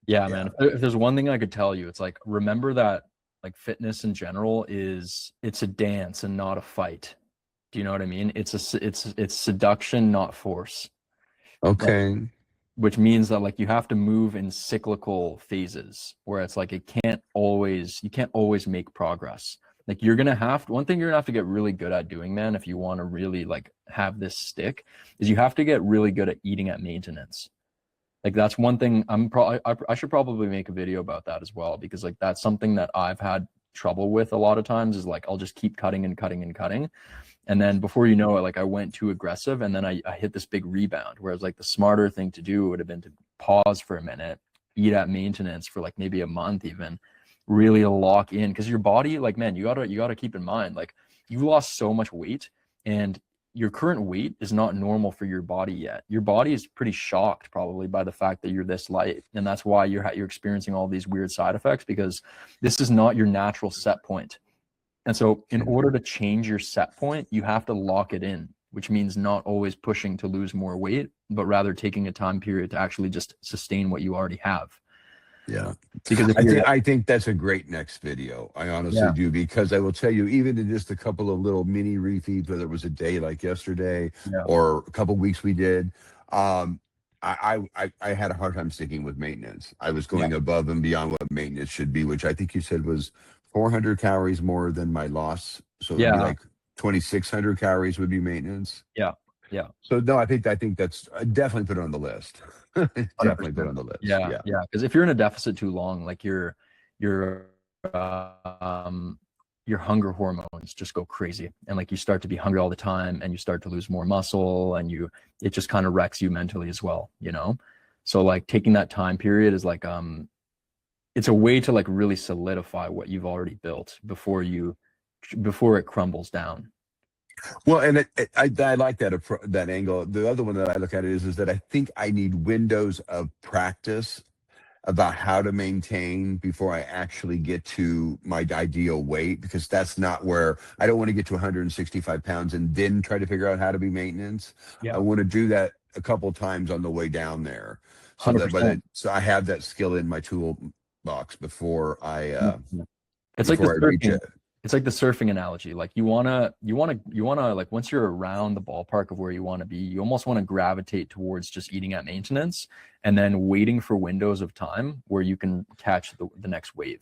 Yeah, man. Yeah. If there's one thing I could tell you, it's like remember that like fitness in general it's a dance and not a fight. Do you know what I mean? It's seduction, not force. Like, Okay. which means that like you have to move in cyclical phases where it's like you can't always make progress. Like one thing you're gonna have to get really good at doing, man, if you want to really like have this stick, is you have to get really good at eating at maintenance. Like that's one thing I should probably make a video about that as well, because like that's something that I've had trouble with a lot of times, is like I'll just keep cutting and cutting and cutting, and then before you know it, like I went too aggressive and then I hit this big rebound. Whereas like the smarter thing to do would have been to pause for a minute, eat at maintenance for like maybe a month even, really lock in. Because your body, like man, you gotta keep in mind, like you lost so much weight, and your current weight is not normal for your body yet. Your body is pretty shocked probably by the fact that you're this light, and that's why you're experiencing all these weird side effects, because this is not your natural set point. And so, in order to change your set point, you have to lock it in, which means not always pushing to lose more weight, but rather taking a time period to actually just sustain what you already have. Yeah. Because if I you're, think I think that's a great next video. I honestly yeah, do, because I will tell you, even in just a couple of little mini refeeds, whether it was a day like yesterday yeah, or a couple weeks we did, um, I had a hard time sticking with maintenance. I was yeah, going above and beyond what maintenance should be, which I think you said was 400 calories more than my loss. So it would be yeah, like 2,600 calories would be maintenance. yeah, yeah, So no, I think that's definitely put it on the list. Definitely put it 100%. on the list. Yeah, Yeah. yeah. Because if you're in a deficit too long, like your um your hunger hormones just go crazy, and like you start to be hungry all the time, and you start to lose more muscle, and it just kind of wrecks you mentally as well, you know? So like taking that time period is like it's a way to like really solidify what you've already built before it crumbles down. Well, and I like that angle. The other one that I look at it is that I think I need windows of practice about how to maintain before I actually get to my ideal weight, because that's not where I don't want to get to 165 pounds and then try to figure out how to be maintenance. I Yeah, want to do that a couple times on the way down there, so that 100%. so I have that skill in my toolbox It's like the before I reach surfing. it. It's like the surfing analogy. Like you wanna like once you're around the ballpark of where you want to be, you almost want to gravitate towards just eating at maintenance and then waiting for windows of time where you can catch the next wave.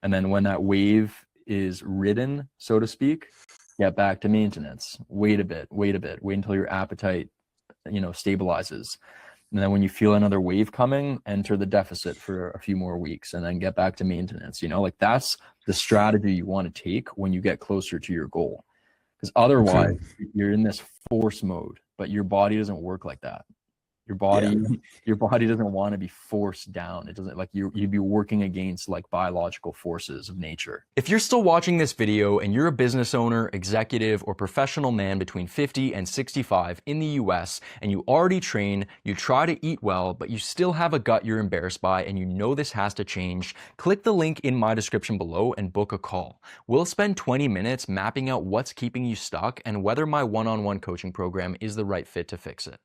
And then when that wave is ridden, so to speak, get back to maintenance. Wait a bit, wait until your appetite, stabilizes. And then when you feel another wave coming, enter the deficit for a few more weeks and then get back to maintenance. Like that's the strategy you want to take when you get closer to your goal. Because otherwise, Okay. you're in this force mode, but your body doesn't work like that. Your Yeah. body, your body doesn't want to be forced down. It doesn't, like you'd be working against like biological forces of nature. If you're still watching this video and you're a business owner, executive, or professional man between 50 and 65 in the US, and you already train, you try to eat well, but you still have a gut you're embarrassed by, and you know this has to change, click the link in my description below and book a call. We'll spend 20 minutes mapping out what's keeping you stuck and whether my one-on-one coaching program is the right fit to fix it.